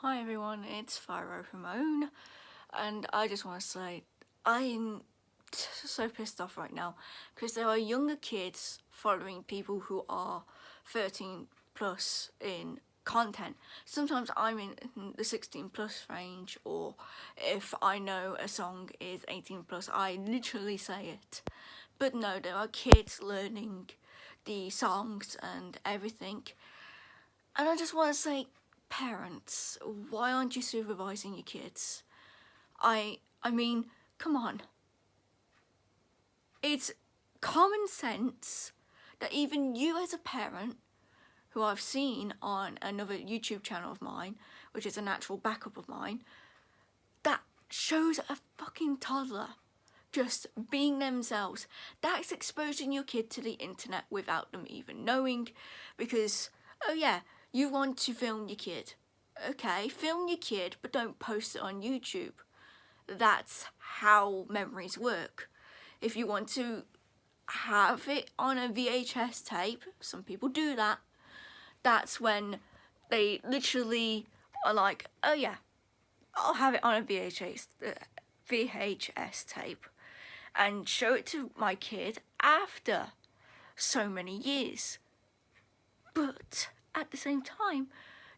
Hi everyone, it's Fyro Ramone, and I just want to say I'm so pissed off right now because there are younger kids following people who are 13 plus in content. Sometimes I'm in the 16 plus range, or if I know a song is 18 plus, I literally say it. But no, there are kids learning the songs and everything, and I just want to say, parents, why aren't you supervising your kids? I mean, come on. It's common sense that even you as a parent, who I've seen on another YouTube channel of mine, which is a natural backup of mine, that shows a fucking toddler just being themselves. That's exposing your kid to the internet without them even knowing, because, oh yeah, you want to film your kid. Okay, film your kid, but don't post it on YouTube. That's how memories work. If you want to have it on a VHS tape, some people do that, that's when they literally are like, oh yeah, I'll have it on a VHS tape and show it to my kid after so many years. But at the same time,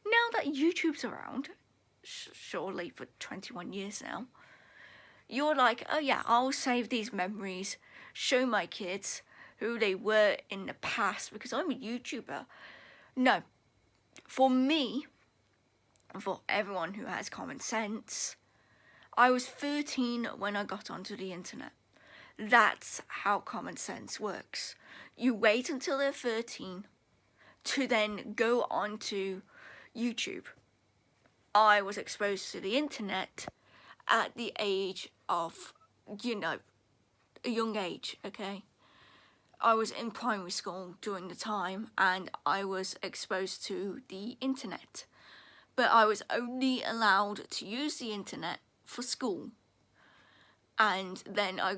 now that YouTube's around, surely for 21 years now, you're like, oh yeah, I'll save these memories, show my kids who they were in the past because I'm a YouTuber. No, for me, for everyone who has common sense, I was 13 when I got onto the internet. That's how common sense works. You wait until they're 13 to then go onto YouTube. I was exposed to the internet at the age of, a young age, okay? I was in primary school during the time and I was exposed to the internet. But I was only allowed to use the internet for school. And then I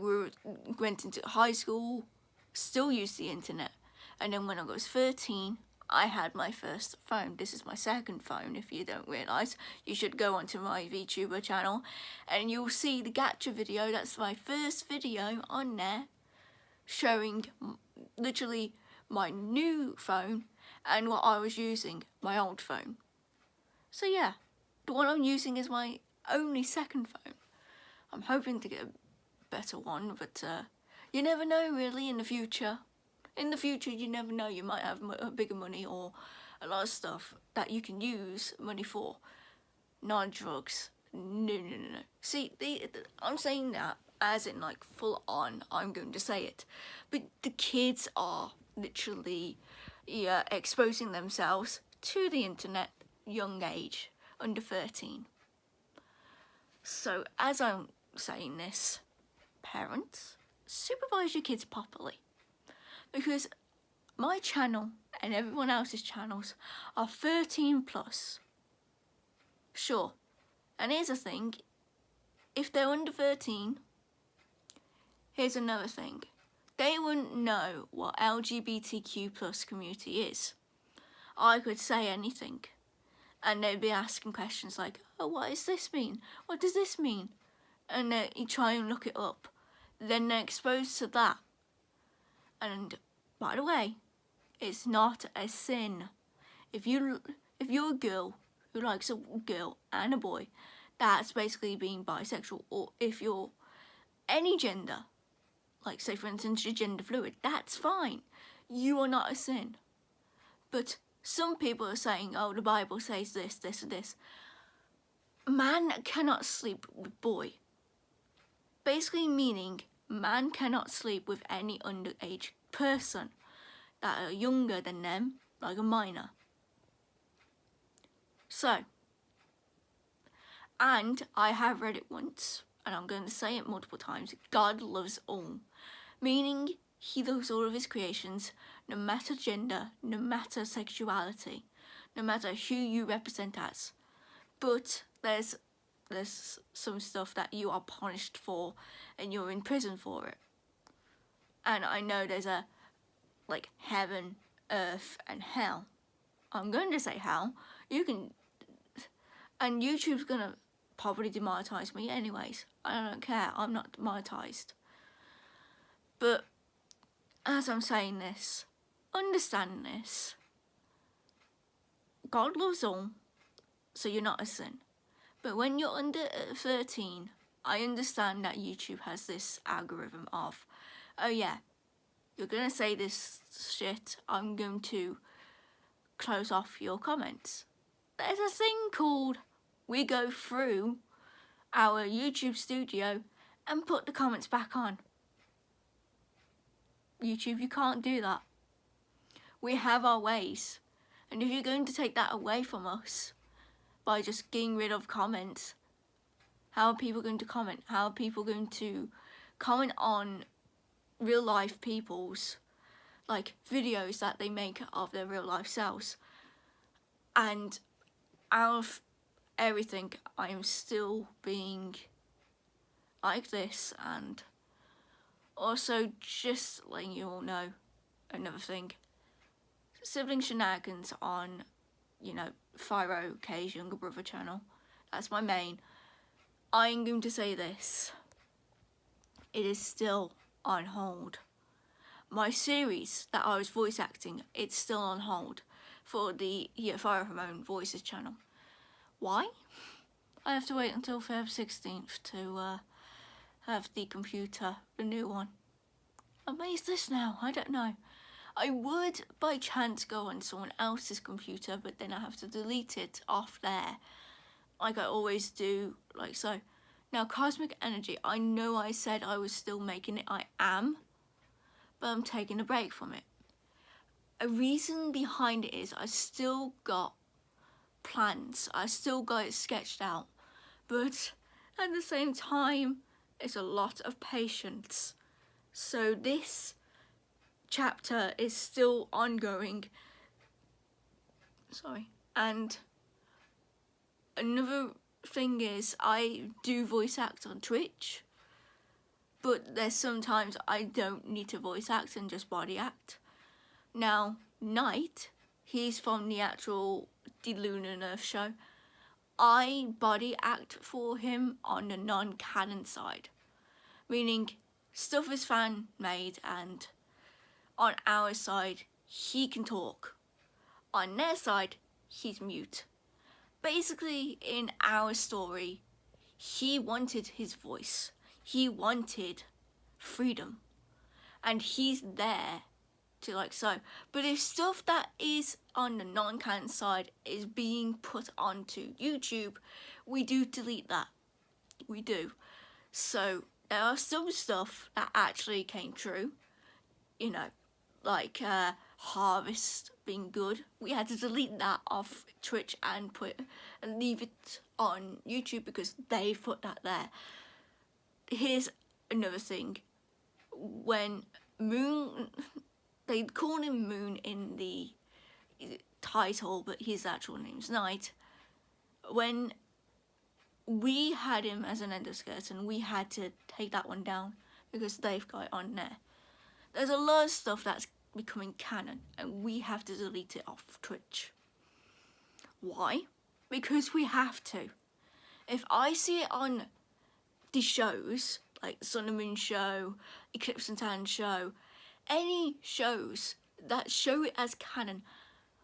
went into high school, still used the internet. And then when I was 13, I had my first phone. This is my second phone, if you don't realise. You should go onto my VTuber channel and you'll see the gacha video. That's my first video on there, showing literally my new phone and what I was using, my old phone. So yeah, the one I'm using is my only second phone. I'm hoping to get a better one, but you never know really in the future. In the future, you never know, you might have bigger money or a lot of stuff that you can use money for. Not drugs. No. See, I'm saying that as in like full on, I'm going to say it. But the kids are literally exposing themselves to the internet young age, under 13. So as I'm saying this, parents, supervise your kids properly, because my channel and everyone else's channels are 13 plus. Sure, and here's the thing, if they're under 13, here's another thing, they wouldn't know what LGBTQ plus community is. I could say anything and they'd be asking questions like, oh, what does this mean? What does this mean? And you try and look it up. Then they're exposed to that. And by the way, it's not a sin. If you're a girl who likes a girl and a boy, that's basically being bisexual. Or if you're any gender, like say for instance you're gender fluid, that's fine. You are not a sin. But some people are saying, oh, the Bible says this, this, and this. Man cannot sleep with boy. Basically meaning man cannot sleep with any underage person that are younger than them, like a minor. So, and I have read it once, and I'm going to say it multiple times, God loves all. Meaning, he loves all of his creations, no matter gender, no matter sexuality, no matter who you represent as. But there's some stuff that you are punished for and you're in prison for it. And I know there's a, like, heaven, earth, and hell. I'm going to say hell. You can, And YouTube's gonna probably demonetize me anyways. I don't care, I'm not demonetized. But as I'm saying this, understand this. God loves all, so you're not a sin. But when you're under 13, I understand that YouTube has this algorithm of, oh yeah, you're gonna say this shit, I'm going to close off your comments. There's a thing called, we go through our YouTube studio and put the comments back on. YouTube, you can't do that. We have our ways. And if you're going to take that away from us by just getting rid of comments, how are people going to comment? How are people going to comment on real life people's like videos that they make of their real life selves? And out of everything, I am still being like this. And also, just letting you all know another thing, sibling shenanigans on, you know, Fyro K's younger brother channel, that's my main. I'm going to say this, it is still on hold. My series that I was voice acting, it's still on hold for the Fyro Ramon Voices channel. Why? I have to wait until Feb 16th to have the computer, the new one. Amazed this now, I don't know. I would by chance go on someone else's computer, but then I have to delete it off there, like I always do, like so. Now, Cosmic Energy, I know I said I was still making it, I am, but I'm taking a break from it. A reason behind it is I still got plans, I still got it sketched out, but at the same time, it's a lot of patience. So this chapter is still ongoing. Sorry. And another thing is, I do voice act on Twitch, but there's sometimes I don't need to voice act and just body act. Now, Knight, he's from the actual The Lunar Earth show. I body act for him on the non-canon side, meaning stuff is fan made and on our side he can talk, on their side he's mute. Basically, in our story, he wanted his voice, he wanted freedom, and he's there to like so. But if stuff that is on the non-canon side is being put onto YouTube, we do delete that, we do. So there are some stuff that actually came true, you know, like Harvest being good. We had to delete that off Twitch and leave it on YouTube because they put that there. Here's another thing. When Moon, they call him Moon in the title, but his actual name's Knight. When we had him as an endoskeleton, we had to take that one down because they've got it on there. There's a lot of stuff that's becoming canon and we have to delete it off Twitch. Why? Because we have to. If I see it on the shows, like the Sun and Moon show, Eclipse and Tan show, any shows that show it as canon,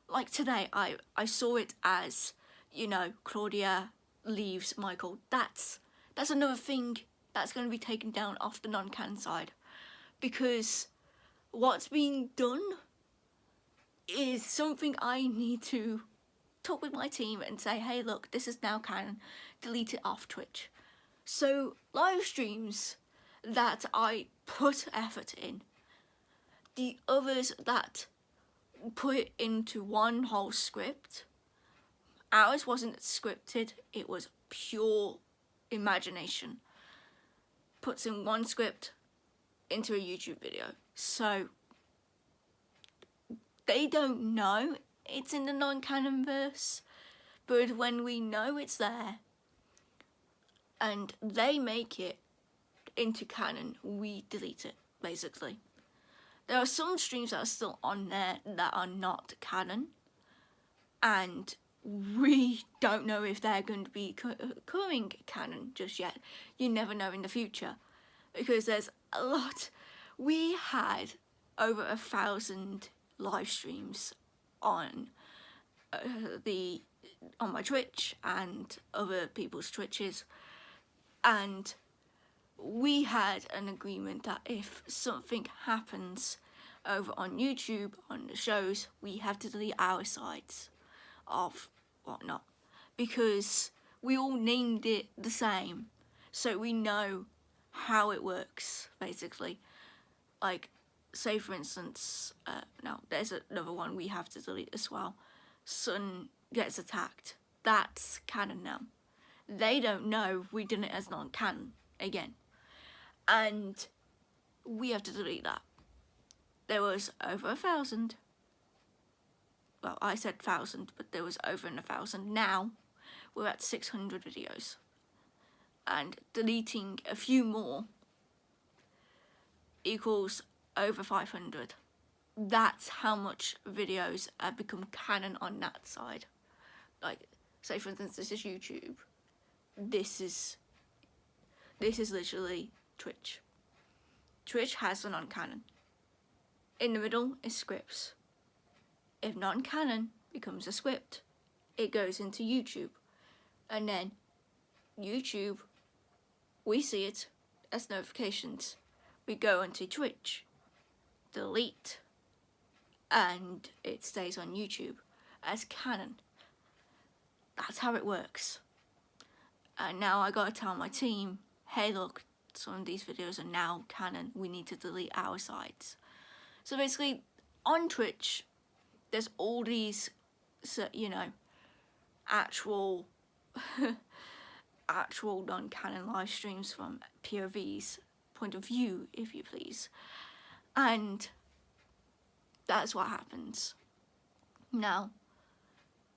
like today I saw it as, you know, Claudia leaves Michael. That's another thing that's going to be taken down off the non-canon side, because what's being done is something I need to talk with my team and say, hey look, this is now canon, delete it off Twitch. So live streams that I put effort in, the others that put it into one whole script, ours wasn't scripted, it was pure imagination. Puts in one script into a YouTube video. So they don't know it's in the non-canon verse, but when we know it's there and they make it into canon, we delete it, basically. There are some streams that are still on there that are not canon, and we don't know if they're going to be coming canon just yet. You never know in the future, because there's a lot. We had over 1,000 live streams on on my Twitch and other people's Twitches, and we had an agreement that if something happens over on YouTube on the shows, we have to delete our sides of whatnot, because we all named it the same, so we know how it works, basically. Like, say for instance, now there's another one we have to delete as well. Sun gets attacked. That's canon now. They don't know we did it as non-canon again, and we have to delete that. There was over 1,000. Well, I said 1,000, but there was over 1,000. Now we're at 600 videos, and deleting a few more equals over 500. That's how much videos have become canon on that side. Like, say for instance, this is YouTube. This is literally Twitch. Twitch has a non-canon. In the middle is scripts. If non-canon becomes a script, it goes into YouTube. And then YouTube, we see it as notifications. We go into Twitch, delete, and it stays on YouTube as canon. That's how it works. And now I gotta tell my team, hey look, some of these videos are now canon, we need to delete our sides. So basically, on Twitch, there's all these, you know, actual non-canon live streams from POV's point of view, if you please. And that's what happens. Now,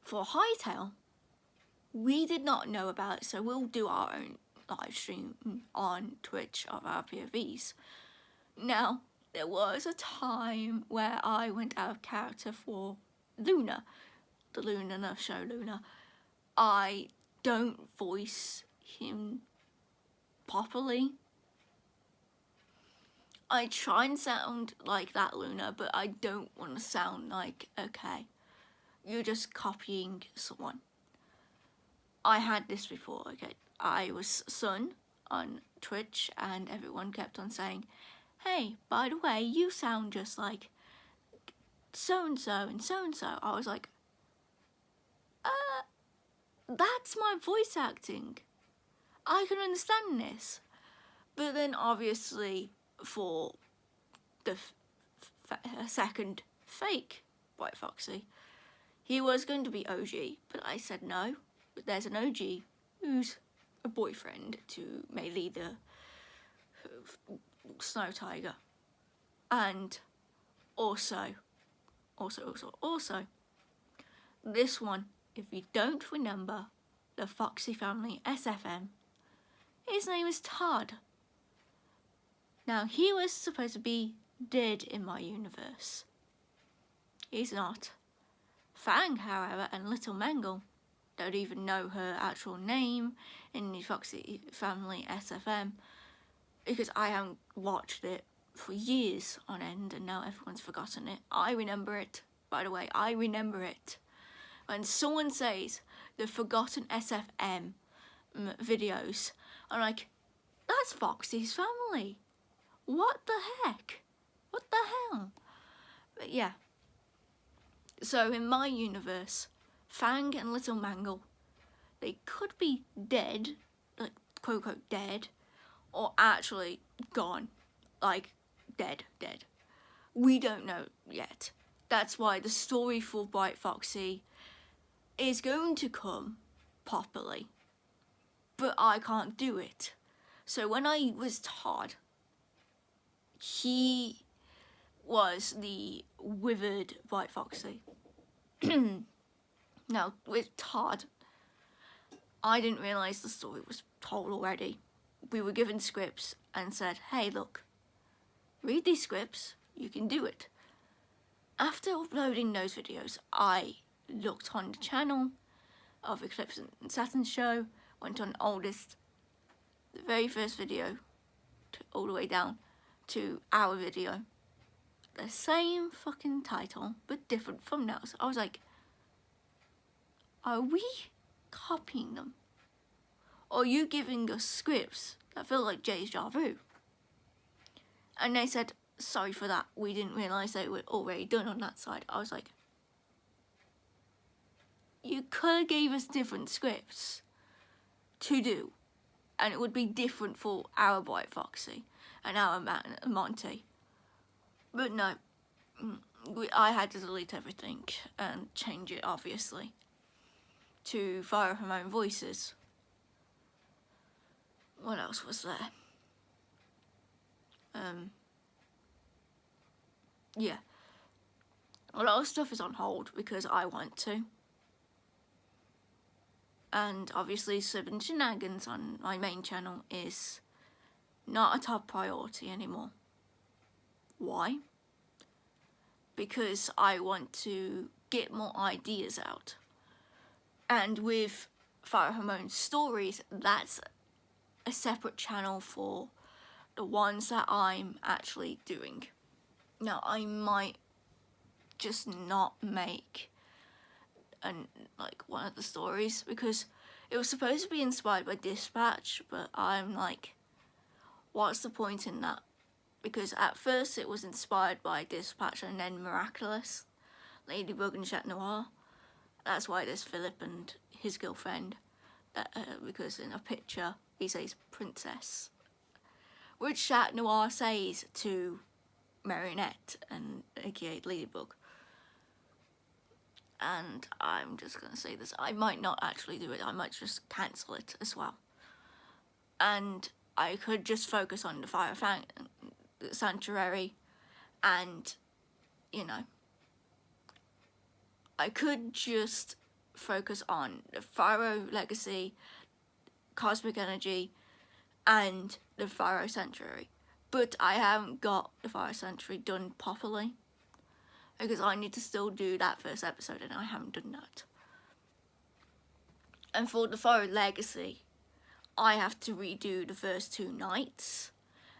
for Hightail, we did not know about it, so we'll do our own live stream on Twitch of our POVs. Now, there was a time where I went out of character for Luna, the Luna show Luna. I don't voice him properly. I try and sound like that Luna, but I don't want to sound like, okay, you're just copying someone. I had this before, okay. I was Sun on Twitch, and everyone kept on saying, hey, by the way, you sound just like so-and-so and so-and-so. I was like, that's my voice acting. I can understand this. But then obviously for the second fake White Foxy, he was going to be OG, but I said no. But there's an OG who's a boyfriend to Melee the Snow Tiger. And also, this one, if you don't remember the Foxy family SFM, his name is Todd. Now, he was supposed to be dead in my universe. He's not. Fang, however, and Little Mangle don't even know her actual name in the Foxy family SFM, because I haven't watched it for years on end, and now everyone's forgotten it. I remember it, by the way, I remember it. When someone says the forgotten SFM videos, I'm like, that's Foxy's family. What the heck? What the hell? But yeah. So in my universe, Fang and Little Mangle, they could be dead, like quote unquote dead, or actually gone, like dead. We don't know yet. That's why the story for White Foxy is going to come properly, but I can't do it. So when I was Todd, he was the withered White Foxy. Now, with Todd, I didn't realise the story was told already. We were given scripts and said, hey, look, read these scripts, you can do it. After uploading those videos, I looked on the channel of Eclipse and Saturn's show, went on oldest, the very first video, all the way down to our video. The same fucking title, but different thumbnails. I was like, are we copying them? Or are you giving us scripts that feel like deja vu? And they said, sorry for that, we didn't realise they were already done on that side. I was like, you could have gave us different scripts to do, and it would be different for our White Foxy and our Monty. But no, I had to delete everything and change it, obviously, to Fire Hormone Voices. What else was there? Yeah. A lot of stuff is on hold because I want to. And obviously Siblin Shenanigans on my main channel is not a top priority anymore. Why? Because I want to get more ideas out. And with Fire Hormone Stories, that's a separate channel for the ones that I'm actually doing. Now, I might just not make one of the stories because it was supposed to be inspired by Dispatch, but I'm like, what's the point in that? Because at first it was inspired by Dispatch and then Miraculous, Ladybug and Chat Noir. That's why there's Philip and his girlfriend, because in a picture he says princess, which Chat Noir says to Marionette and aka Ladybug. And I'm just gonna say this, I might not actually do it, I might just cancel it as well. And I could just focus on the Fire Sanctuary, and, you know, I could just focus on the Pharaoh Legacy, Cosmic Energy, and the Pharaoh Sanctuary. But I haven't got the Pharaoh Sanctuary done properly, because I need to still do that first episode, and I haven't done that. And for the Pharaoh Legacy, I have to redo the first 2 nights,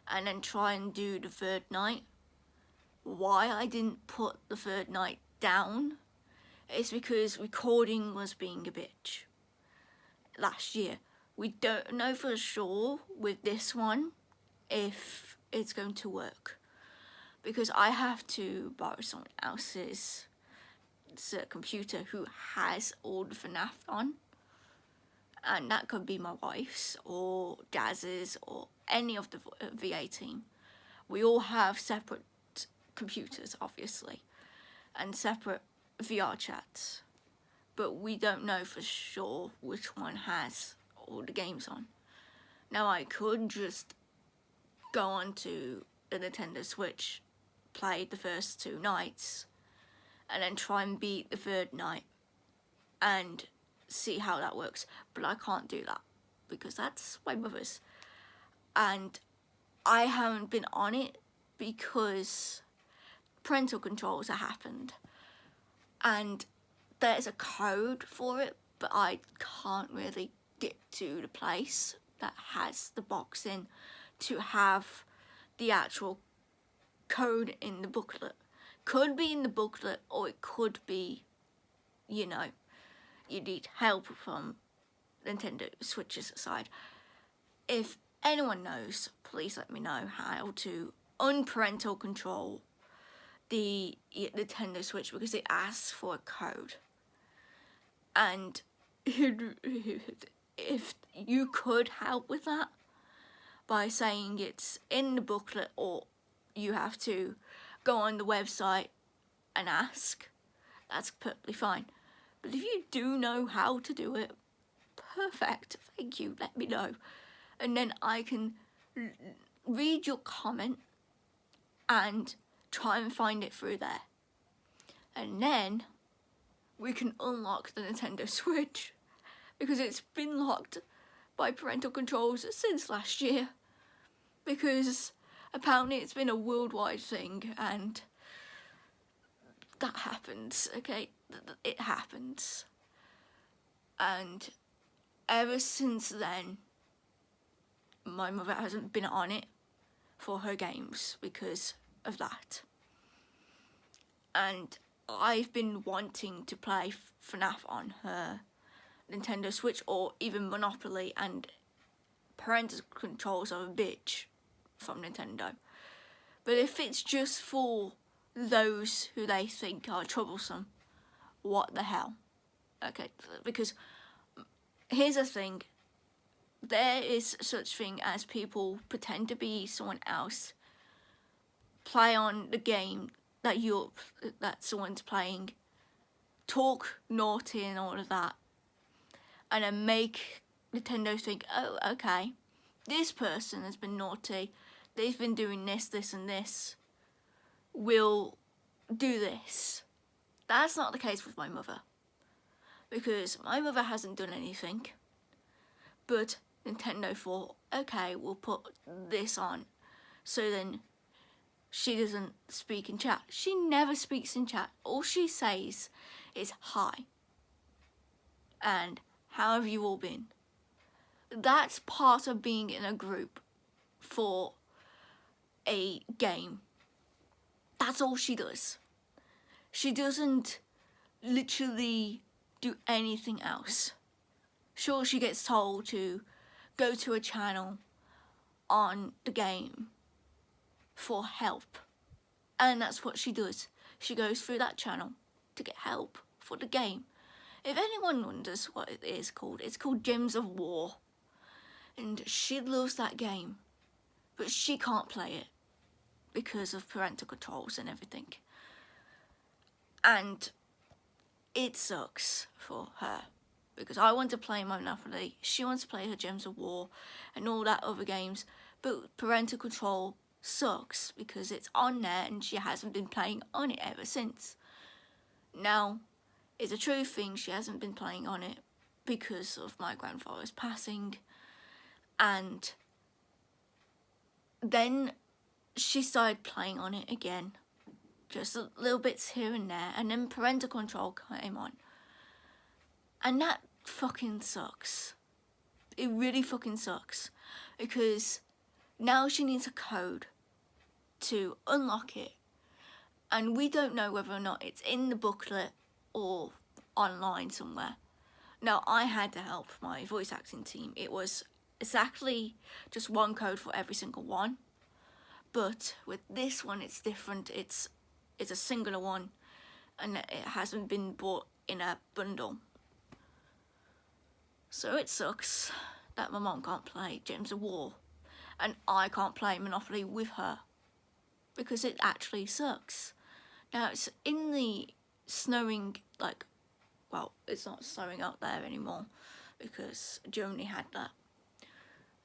and then try and do the 3rd night. Why I didn't put the 3rd night down is because recording was being a bitch last year. We don't know for sure with this one if it's going to work, because I have to borrow someone else's computer who has all the FNAF on, and that could be my wife's or Jazz's or any of the VA team. We all have separate computers, obviously, and separate VR chats, but we don't know for sure which one has all the games on. Now, I could just go onto the Nintendo Switch, play the first 2 nights, and then try and beat the 3rd night and see how that works, but I can't do that because that's my mother's, and I haven't been on it because parental controls have happened, and there's a code for it, but I can't really get to the place that has the box in to have the actual code in the booklet. Could be in the booklet, or it could be, you know, you need help from Nintendo Switch's side. If anyone knows, please let me know how to unparental control the Nintendo Switch, because it asks for a code. And if you could help with that by saying it's in the booklet, or you have to go on the website and ask, that's perfectly fine. But if you do know how to do it, perfect, thank you, let me know. And then I can read your comment and try and find it through there. And then we can unlock the Nintendo Switch, because it's been locked by parental controls since last year, because apparently it's been a worldwide thing, and that happens, okay? It happens. And ever since then, my mother hasn't been on it for her games because of that. And I've been wanting to play FNAF on her Nintendo Switch, or even Monopoly, and parental controls are a bitch from Nintendo. But if it's just for those who they think are troublesome, what the hell? Okay, because here's the thing. There is such thing as people pretend to be someone else, play on the game that someone's playing, talk naughty and all of that, and then make Nintendo think, oh, okay, this person has been naughty, they've been doing this, this and this, we'll do this. That's not the case with my mother, because my mother hasn't done anything, but Nintendo thought, okay, we'll put this on, so then she doesn't speak in chat. She never speaks in chat. All she says is hi. And how have you all been? That's part of being in a group for a game. That's all she does. She doesn't literally do anything else. Sure, she gets told to go to a channel on the game for help, and that's what she does. She goes through that channel to get help for the game. If anyone wonders what it is called, it's called Gems of War, and she loves that game, but she can't play it because of parental controls and everything, and it sucks for her, because I want to play my Monopoly, she wants to play her Gems of War and all that other games, but parental control sucks because it's on there and she hasn't been playing on it ever since. Now, it's a true thing, she hasn't been playing on it because of my grandfather's passing, and then she started playing on it again, just little bits here and there, and then parental control came on, and that fucking sucks. It really fucking sucks, because now she needs a code to unlock it, and we don't know whether or not it's in the booklet or online somewhere. Now, I had to help my voice acting team. It was exactly just one code for every single one, but with this one it's different. It's a singular one, and it hasn't been bought in a bundle. So it sucks that my mom can't play Gems of War, and I can't play Monopoly with her, because it actually sucks. Now, it's in the snowing, like, well, it's not snowing out there anymore, because Germany had that.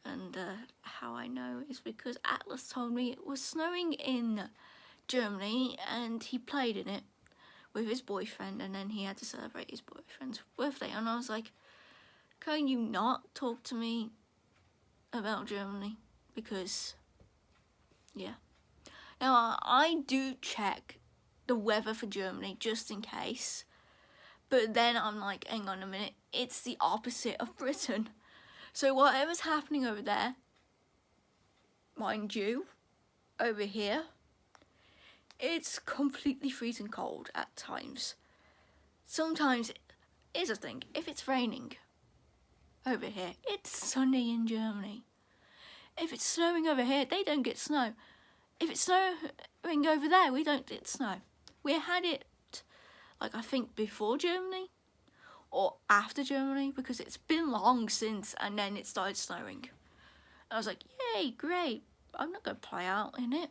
And how I know is because Atlas told me it was snowing in Germany, and he played in it with his boyfriend, and then he had to celebrate his boyfriend's birthday. And I was like, can you not talk to me about Germany? Because, yeah. Now, I do check the weather for Germany just in case, but then I'm like, hang on a minute, it's the opposite of Britain. So whatever's happening over there, mind you, over here, it's completely freezing cold at times. Sometimes, here's the thing, if it's raining over here, it's sunny in Germany. If it's snowing over here, they don't get snow. If it's snowing over there, we don't get snow. We had it, like, I think before Germany or after Germany, because it's been long since, and then it started snowing. I was like, yay, great. I'm not going to play out in it.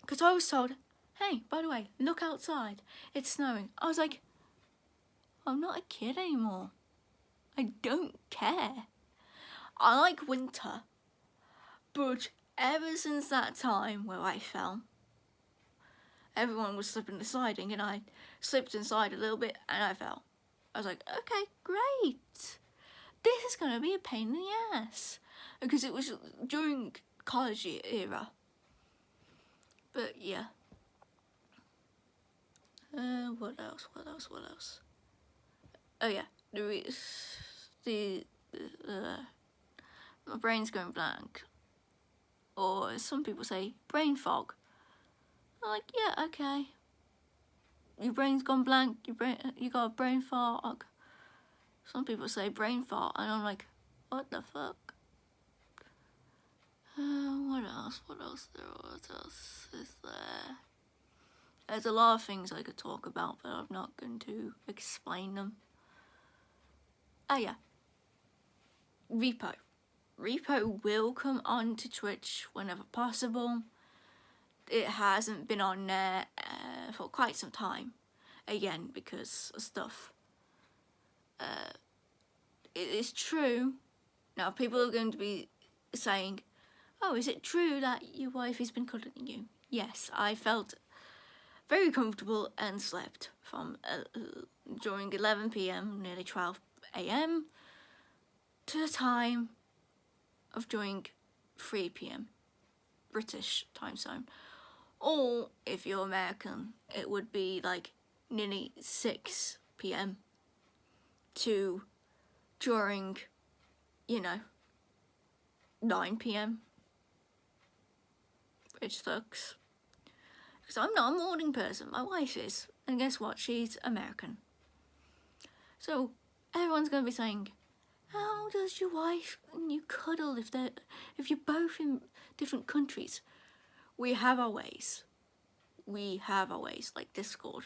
Because I was told, hey, by the way, look outside. It's snowing. I was like, I'm not a kid anymore. I don't care. I like winter. But ever since that time where I fell, everyone was slipping and sliding, and I slipped and slid a little bit, and I fell. I was like, okay, great. This is going to be a pain in the ass. Because it was during college era. But yeah. What else? Oh yeah, my brain's going blank, or some people say brain fog. I'm like, yeah, okay. Your brain's gone blank. You got a brain fog. Some people say brain fart, and I'm like, what the fuck? What else? What else is there? There's a lot of things I could talk about, but I'm not going to explain them. Oh yeah, Repo. Repo will come on to Twitch whenever possible. It hasn't been on there for quite some time. Again, because of stuff. It is true. Now, people are going to be saying, oh, is it true that your wife has been cuddling you? Yes, I felt very comfortable and slept from during 11 p.m, nearly 12 a.m, to the time of during 3 p.m, British time zone. Or, if you're American, it would be like nearly 6 p.m. to during, 9 p.m, which sucks. Because I'm not a morning person, my wife is. And guess what? She's American. So everyone's going to be saying, how does your wife and you cuddle if you're both in different countries? We have our ways. We have our ways, like Discord.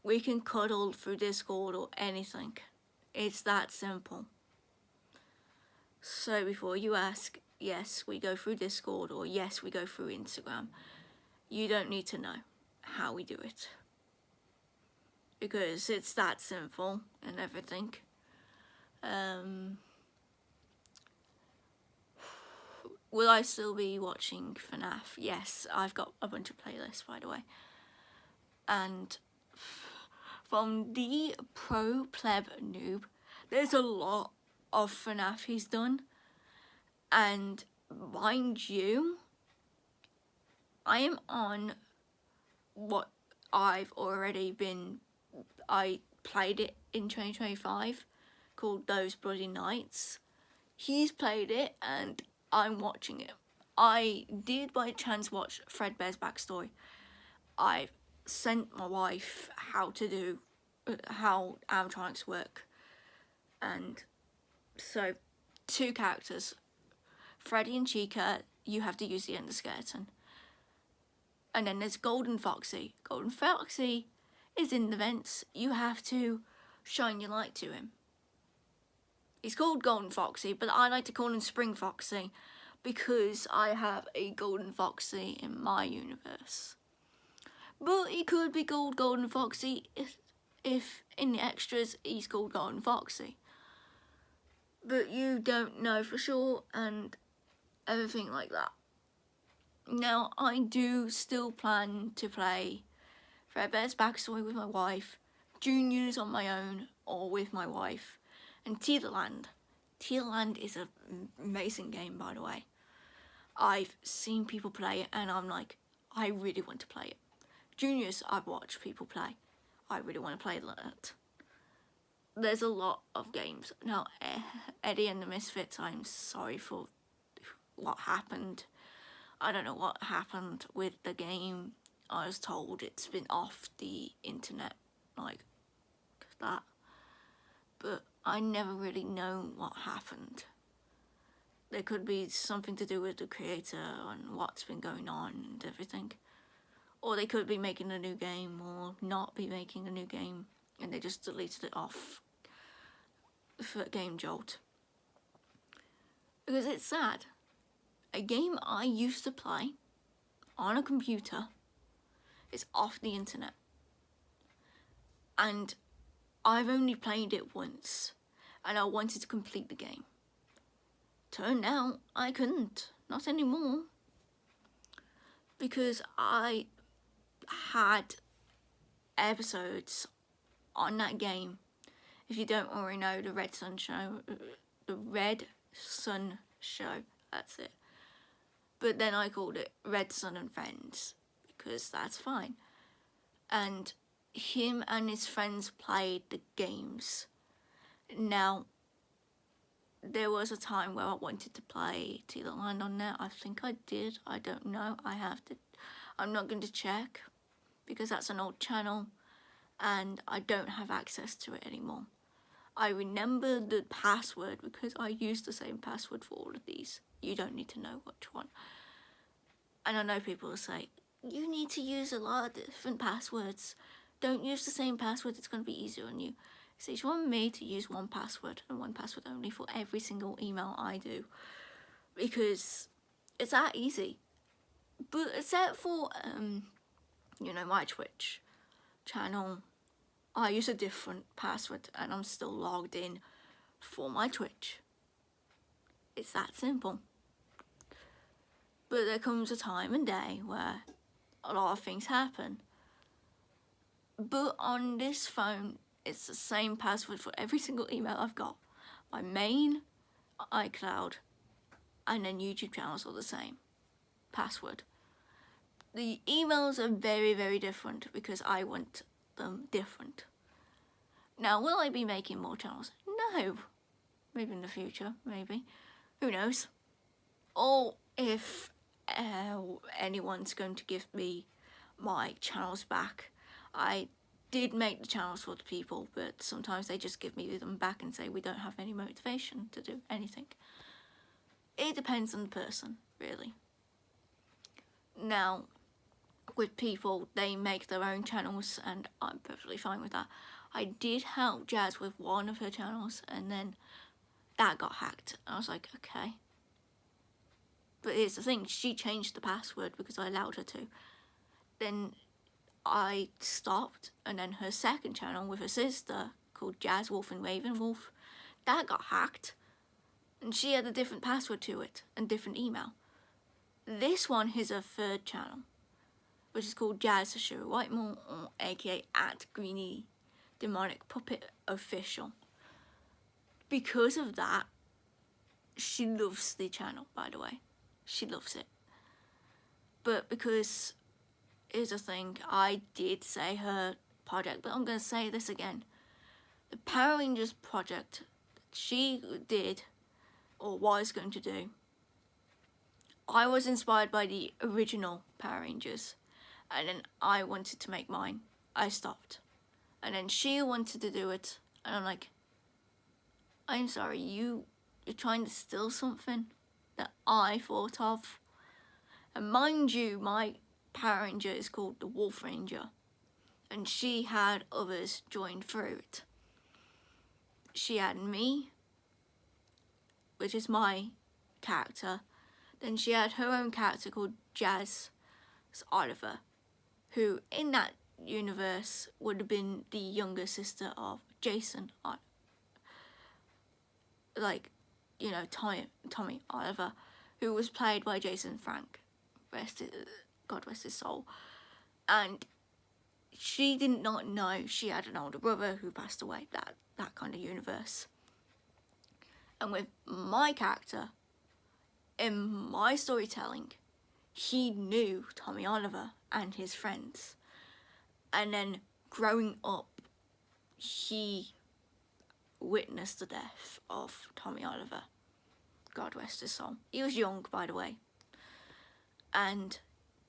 We can cuddle through Discord or anything. It's that simple. So before you ask, yes, we go through Discord, or yes, we go through Instagram, you don't need to know how we do it. Because it's that simple and everything. Will I still be watching FNAF? Yes, I've got a bunch of playlists, by the way. And from the pro pleb noob, there's a lot of FNAF he's done. And mind you, I am on what I played it in 2025, called Those Bloody Nights. He's played it and I'm watching it. I did by chance watch Fredbear's backstory. I've sent my wife how animatronics work. And so, 2 characters, Freddy and Chica, you have to use the endoskeleton. And then there's Golden Foxy. Golden Foxy is in the vents. You have to shine your light to him. He's called Golden Foxy, but I like to call him Spring Foxy because I have a Golden Foxy in my universe. But he could be called Golden Foxy if in the extras he's called Golden Foxy. But you don't know for sure and everything like that. Now, I do still plan to play Fredbear's backstory with my wife, Junior's on my own or with my wife, and Teeterland. Teeterland is an amazing game, by the way. I've seen people play it and I'm like, I really want to play it. Junior's, I've watched people play. I really want to play that. There's a lot of games. Now, Eddie and the Misfits, I'm sorry for what happened. I don't know what happened with the game. I was told it's been off the internet, like that. But I never really know what happened. There could be something to do with the creator and what's been going on and everything. Or they could be making a new game or not be making a new game and they just deleted it off for Game Jolt. Because it's sad. A game I used to play on a computer is off the internet. And I've only played it once and I wanted to complete the game. Turned out I couldn't, not anymore. Because I had episodes on that game. If you don't already know, the Red Sun Show, that's it. But then I called it Red Sun and Friends, because that's fine. And him and his friends played the games. Now, there was a time where I wanted to play Teal Land on there. I think I did. I don't know. I'm not going to check because that's an old channel and I don't have access to it anymore. I remember the password because I used the same password for all of these. You don't need to know which one. And I know people will say, you need to use a lot of different passwords. Don't use the same password, it's going to be easier on you. So you want me to use one password and one password only for every single email I do. Because it's that easy. But except for, my Twitch channel, I use a different password and I'm still logged in for my Twitch. It's that simple. But there comes a time and day where a lot of things happen. But on this phone, it's the same password for every single email I've got. My main, iCloud, and then YouTube channels are the same password. The emails are very, very different because I want them different. Now, will I be making more channels? No. Maybe in the future, maybe. Who knows? Or if anyone's going to give me my channels back. I did make the channels for the people, but sometimes they just give me them back and say we don't have any motivation to do anything. It depends on the person, really. Now, with people, they make their own channels and I'm perfectly fine with that. I did help Jazz with one of her channels and then that got hacked. I was like, okay. But here's the thing, she changed the password because I allowed her to. Then I stopped, and then her second channel with her sister, called Jazz Wolf and Raven Wolf, that got hacked. And she had a different password to it, and different email. This one is her third channel, which is called Jazz Ashura Whitemore, or aka @Greenie Demonic Puppet Official. Because of that, she loves the channel, by the way. She loves it. But because, here's the thing, I did say her project, but I'm going to say this again. The Power Rangers project that she did, or was going to do, I was inspired by the original Power Rangers, and then I wanted to make mine. I stopped. And then she wanted to do it, and I'm like, I'm sorry, you're trying to steal something that I thought of. And mind you, my Power Ranger is called the Wolf Ranger, and she had others join through it. She had me, which is my character. Then she had her own character called Jazz Oliver, who in that universe would have been the younger sister of Jason Oliver. Like, Tommy Oliver, who was played by Jason Frank. God rest his soul. And she did not know she had an older brother who passed away, that kind of universe. And with my character, in my storytelling, he knew Tommy Oliver and his friends. And then growing up, he witnessed the death of Tommy Oliver. God rest his soul. He was young, by the way. And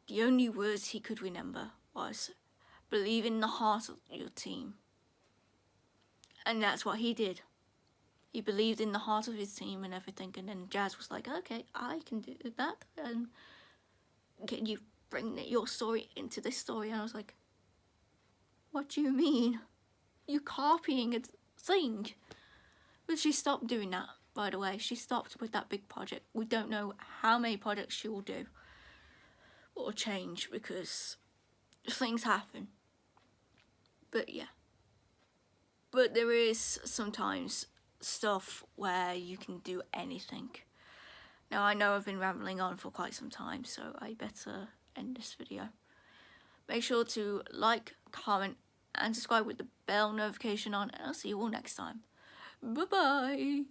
the only words he could remember was, believe in the heart of your team. And that's what he did. He believed in the heart of his team and everything. And then Jazz was like, okay, I can do that. And can you bring your story into this story? And I was like, what do you mean? You're copying a thing. But she stopped doing that, by the way. She stopped with that big project. We don't know how many projects she will do or change because things happen. But yeah. But there is sometimes stuff where you can do anything. Now I know I've been rambling on for quite some time, so I better end this video. Make sure to like, comment and subscribe with the bell notification on, and I'll see you all next time. Bye bye.